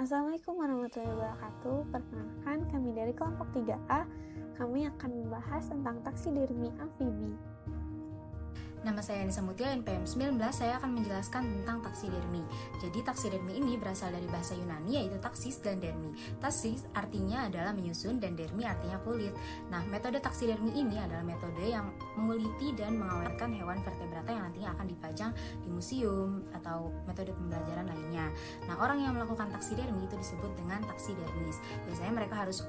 Assalamualaikum warahmatullahi wabarakatuh. Perkenalkan, kami dari kelompok 3A. Kami akan membahas tentang taksidermi amfibi. Nama saya Anissa Mutia, NPM 19. Saya akan menjelaskan tentang taksidermi. Jadi taksidermi ini berasal dari bahasa Yunani, yaitu taksis dan dermi. Taksis artinya adalah menyusun dan dermi artinya kulit. Nah, metode taksidermi ini adalah metode yang menguliti dan mengawetkan hewan vertebrata yang nantinya akan dipajang di museum atau metode pembelajaran lainnya. Nah, orang yang melakukan taksidermi itu disebut dengan taksidermis. Biasanya mereka harus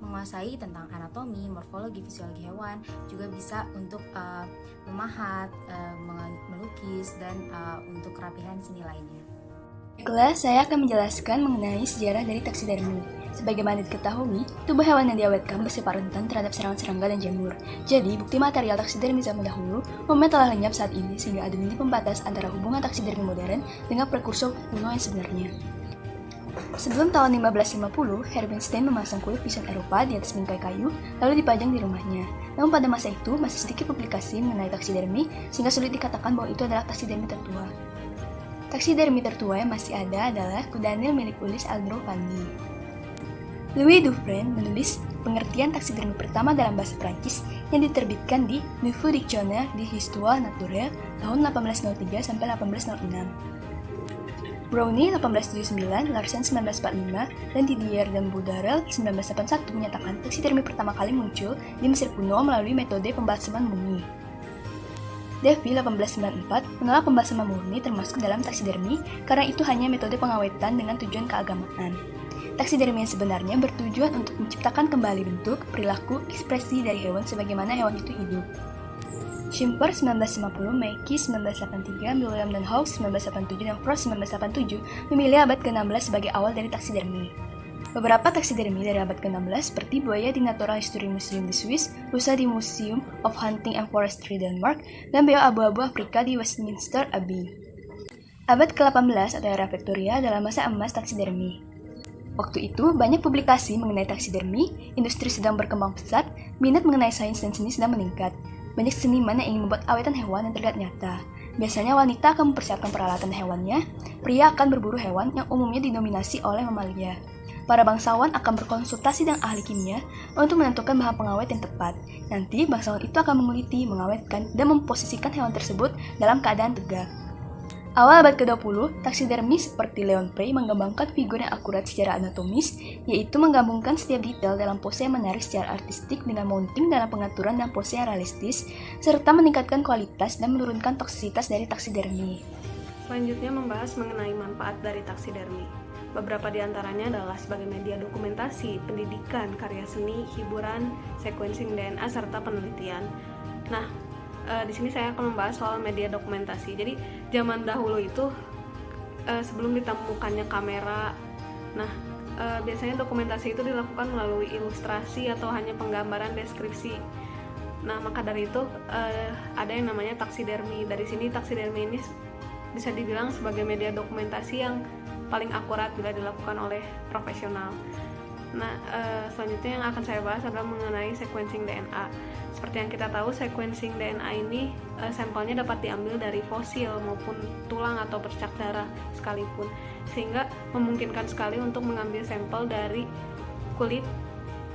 menguasai tentang anatomi, morfologi, fisiologi hewan, juga bisa untuk memahat, melukis, dan untuk kerapihan seni lainnya. Baiklah, saya akan menjelaskan mengenai sejarah dari taksidermi. Sebagaimana diketahui, tubuh hewan yang diawetkan bersifat rentan terhadap serangan serangga dan jamur. Jadi, bukti material taksidermi zaman dahulu umumnya telah lenyap saat ini sehingga ada lini pembatas antara hubungan taksidermi modern dengan prekursor kuno yang sebenarnya. Sebelum tahun 1550, Herbenstein memasang kulit bison Eropa di atas bingkai kayu, lalu dipajang di rumahnya. Namun pada masa itu, masih sedikit publikasi mengenai taksidermi, sehingga sulit dikatakan bahwa itu adalah taksidermi tertua. Taksidermi tertua yang masih ada adalah kudanil milik Ulysse Aldrovandi. Louis Dufresne menulis pengertian taksidermi pertama dalam bahasa Prancis yang diterbitkan di Nouveau Dictionnaire d'Histoire Naturelle tahun 1803 sampai 1806. Brownie 1879, Larsen 1945, dan Didier dan Boudarel 1981 menyatakan taksidermi pertama kali muncul di Mesir kuno melalui metode pembalsaman murni. Davy 1894 menolak pembalsaman murni termasuk dalam taksidermi karena itu hanya metode pengawetan dengan tujuan keagamaan. Taksidermi yang sebenarnya bertujuan untuk menciptakan kembali bentuk, perilaku, ekspresi dari hewan sebagaimana hewan itu hidup. Schimper 1950, Mackey 1983, William dan Hawkes 1987, dan Frost 1987 memilih abad ke-16 sebagai awal dari taksidermi. Beberapa taksidermi dari abad ke-16 seperti buaya di Natural History Museum di Swiss, rusa di Museum of Hunting and Forestry Denmark, dan beo abu-abu Afrika di Westminster Abbey. Abad ke-18 atau era Victoria adalah masa emas taksidermi. Waktu itu, banyak publikasi mengenai taksidermi, industri sedang berkembang pesat, minat mengenai sains dan seni sedang meningkat. Banyak seniman yang ingin membuat awetan hewan yang terlihat nyata. Biasanya wanita akan mempersiapkan peralatan hewannya, pria akan berburu hewan yang umumnya didominasi oleh mamalia. Para bangsawan akan berkonsultasi dengan ahli kimia untuk menentukan bahan pengawet yang tepat. Nanti bangsawan itu akan menguliti, mengawetkan, dan memposisikan hewan tersebut dalam keadaan tegak. Awal abad ke-20, taksidermi seperti Leon Prey mengembangkan figur yang akurat secara anatomis, yaitu menggabungkan setiap detail dalam pose yang menarik secara artistik dengan mounting dalam pengaturan dan pose yang realistis, serta meningkatkan kualitas dan menurunkan toksisitas dari taksidermi. Selanjutnya membahas mengenai manfaat dari taksidermi. Beberapa di antaranya adalah sebagai media dokumentasi, pendidikan, karya seni, hiburan, sequencing DNA, serta penelitian. Nah, di sini saya akan membahas soal media dokumentasi. Jadi zaman dahulu itu sebelum ditemukannya kamera, biasanya dokumentasi itu dilakukan melalui ilustrasi atau hanya penggambaran deskripsi. Nah, maka dari itu ada yang namanya taksidermi. Dari sini taksidermi ini bisa dibilang sebagai media dokumentasi yang paling akurat bila dilakukan oleh profesional. Nah, selanjutnya yang akan saya bahas adalah mengenai sequencing DNA. Seperti yang kita tahu, sequencing DNA ini sampelnya dapat diambil dari fosil maupun tulang atau bercak darah sekalipun, sehingga memungkinkan sekali untuk mengambil sampel dari kulit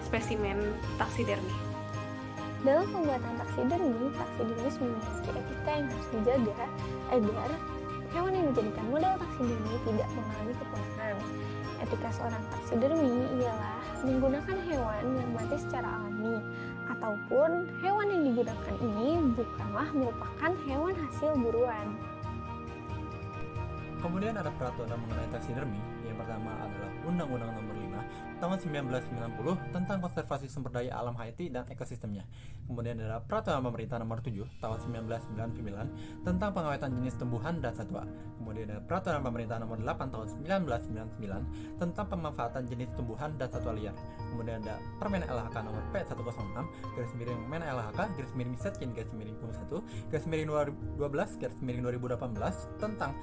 spesimen taksidermi. Dalam pembuatan taksidermis memiliki etika yang harus dijaga agar hewan yang dijadikan model taksidermi tidak mengalami kepunahan. Etika seorang taksidermi ialah menggunakan hewan yang mati secara alami, ataupun hewan yang digunakan ini bukanlah merupakan hewan hasil buruan. Kemudian ada peraturan mengenai taksidermi. Yang pertama adalah Undang-Undang Nomor 5 Tahun 1990 tentang konservasi sumber daya alam Haiti dan ekosistemnya. Kemudian ada Peraturan Pemerintah Nomor 7 Tahun 1999 tentang pengawetan jenis tumbuhan dan satwa. Kemudian ada Peraturan Pemerintah Nomor 8 Tahun 1999 tentang pemanfaatan jenis tumbuhan dan satwa liar. Kemudian ada Permen LHK Nomor P106 /Men LHK /2018 tentang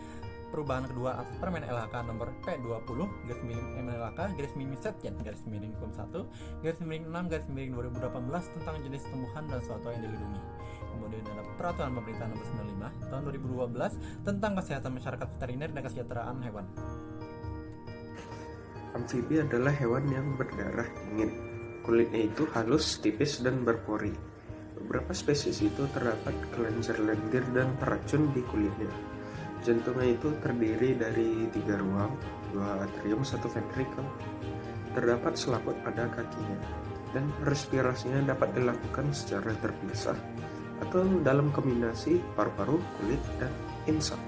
perubahan kedua atas Permen LHK nomor P20/MLHK-MIN-1/6/2018 tentang jenis tumbuhan dan satwa yang dilindungi. Kemudian ada Peraturan Pemerintah Nomor 95 Tahun 2012 tentang kesehatan masyarakat veteriner dan kesejahteraan hewan. Amfibi adalah hewan yang berdarah dingin. Kulitnya itu halus, tipis, dan berpori. Beberapa spesies itu terdapat kelenjar lendir dan racun di kulitnya. Jantungnya itu terdiri dari 3 ruang, 2 atrium, 1 ventrikel. Terdapat selaput pada kakinya, dan respirasinya dapat dilakukan secara terpisah atau dalam kombinasi paru-paru, kulit, dan insang.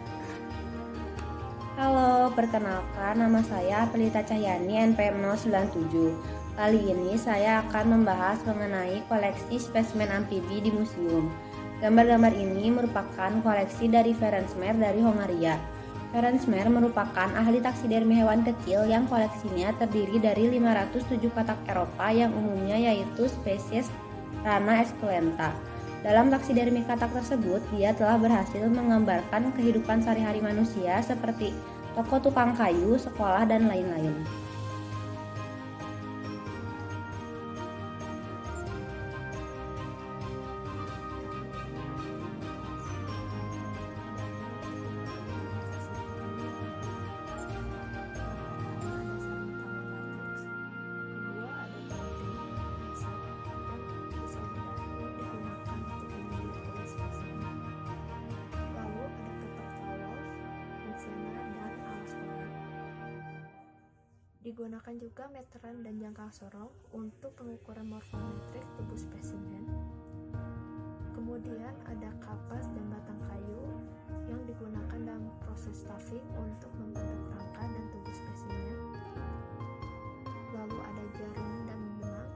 Halo, perkenalkan nama saya Pelita Cahyani NPM 097. Kali ini saya akan membahas mengenai koleksi spesimen amfibi di museum. Gambar-gambar ini merupakan koleksi dari Ferenc Mer dari Hongaria. Ferenc Mer merupakan ahli taksidermi hewan kecil yang koleksinya terdiri dari 507 katak Eropa yang umumnya yaitu spesies Rana esculenta. Dalam taksidermi katak tersebut, dia telah berhasil menggambarkan kehidupan sehari-hari manusia seperti toko tukang kayu, sekolah, dan lain-lain. Digunakan juga meteran dan jangkar sorong untuk pengukuran morfometrik tubuh spesimen. Kemudian ada kapas dan batang kayu yang digunakan dalam proses stuffing untuk membentuk rangka dan tubuh spesimen. Lalu ada jarum dan benang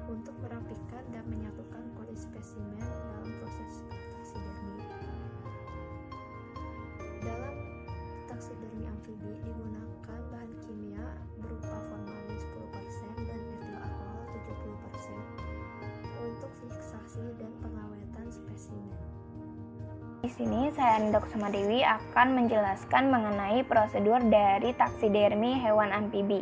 untuk merapikan dan menyatukan kulit spesimen dalam proses taksidermi. Dalam taksidermi amfibi digunakan bahan kimia berupa formalin 10% dan etil alkohol 70% untuk fiksasi dan pengawetan spesimen. Di sini saya Endok Sumadewi akan menjelaskan mengenai prosedur dari taksidermi hewan amfibi.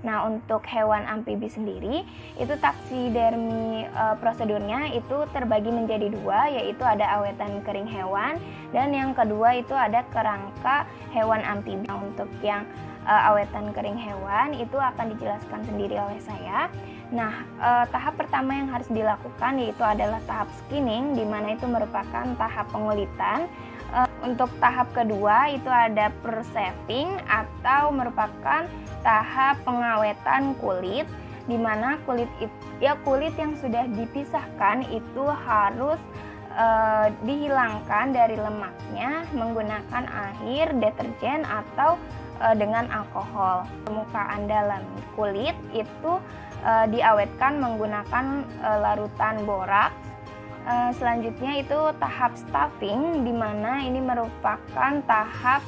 Nah, untuk hewan amfibi sendiri, itu taksidermi prosedurnya itu terbagi menjadi 2, yaitu ada awetan kering hewan dan yang kedua itu ada kerangka hewan amfibi. Nah, untuk yang awetan kering hewan itu akan dijelaskan sendiri oleh saya. Nah, tahap pertama yang harus dilakukan yaitu adalah tahap skinning, di mana itu merupakan tahap pengulitan. Untuk tahap kedua itu ada persaving atau merupakan tahap pengawetan kulit, di mana kulit yang sudah dipisahkan itu harus dihilangkan dari lemaknya menggunakan air, deterjen atau dengan alkohol. Permukaan dalam kulit itu diawetkan menggunakan larutan boraks. Selanjutnya itu tahap stuffing, di mana ini merupakan tahap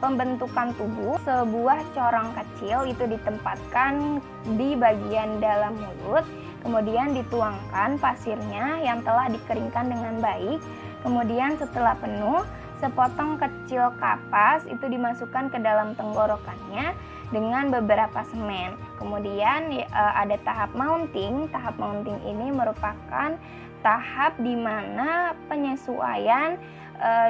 pembentukan tubuh. Sebuah corong kecil itu ditempatkan di bagian dalam mulut, kemudian dituangkan pasirnya yang telah dikeringkan dengan baik. Kemudian setelah penuh, sepotong kecil kapas itu dimasukkan ke dalam tenggorokannya dengan beberapa semen. Kemudian ada tahap mounting. Tahap mounting ini merupakan tahap di mana penyesuaian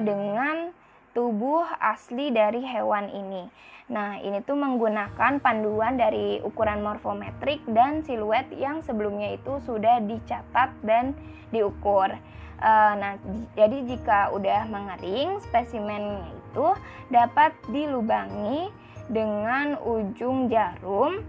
dengan tubuh asli dari hewan ini. Nah, ini tuh menggunakan panduan dari ukuran morfometrik dan siluet yang sebelumnya itu sudah dicatat dan diukur. Nah, jadi jika udah mengering, spesimennya itu dapat dilubangi dengan ujung jarum,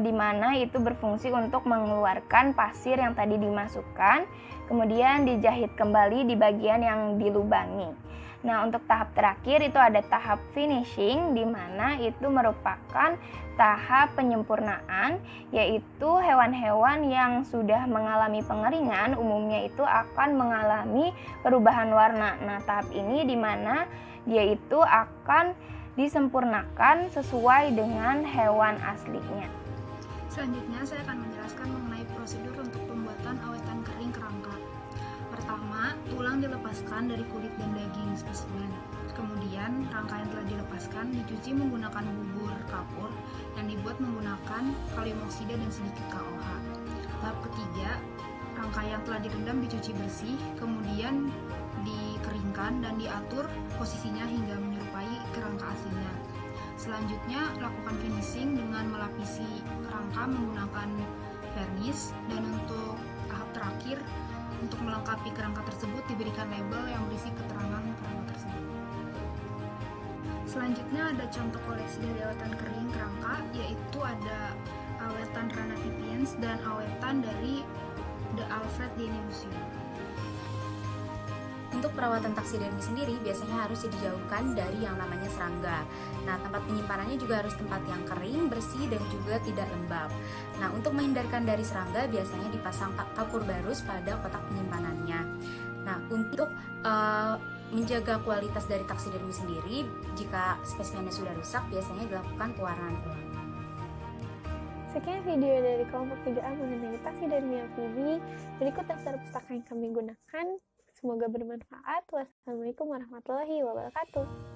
di mana itu berfungsi untuk mengeluarkan pasir yang tadi dimasukkan, kemudian dijahit kembali di bagian yang dilubangi. Nah, untuk tahap terakhir itu ada tahap finishing, di mana itu merupakan tahap penyempurnaan, yaitu hewan-hewan yang sudah mengalami pengeringan umumnya itu akan mengalami perubahan warna. Nah, tahap ini di mana dia itu akan disempurnakan sesuai dengan hewan aslinya. Selanjutnya saya akan menjelaskan mengenai prosedur untuk pembuatan awetan kering kerangka. Pertama, tulang dilepaskan dari kulit dan daging spesimen. Kemudian, rangka yang telah dilepaskan dicuci menggunakan bubur kapur yang dibuat menggunakan kalium oksida dan sedikit KOH. Tahap ketiga, rangka yang telah direndam dicuci bersih, kemudian dikeringkan dan diatur posisinya hingga menyerupai kerangka aslinya. Selanjutnya, lakukan finishing dengan melapisi rangka menggunakan vernis, dan untuk tahap terakhir, untuk melengkapi kerangka tersebut diberikan label yang berisi keterangan kerangka tersebut. Selanjutnya ada contoh koleksi dari awetan kering kerangka, yaitu ada awetan Rana Tipiens dan awetan dari The Alfred Dini Museum. Untuk perawatan taksidermi sendiri biasanya harus dijauhkan dari yang namanya serangga. Nah, tempat penyimpanannya juga harus tempat yang kering, bersih, dan juga tidak lembab. Nah, untuk menghindarkan dari serangga biasanya dipasang kapur barus pada kotak penyimpanannya. Nah, untuk menjaga kualitas dari taksidermi sendiri, jika spesimennya sudah rusak biasanya dilakukan pewarnaan ulang. Sekian video dari kelompok 3A mengenai taksidermi amfibi. Berikut daftar pustaka yang kami gunakan. Semoga bermanfaat. Wassalamualaikum warahmatullahi wabarakatuh.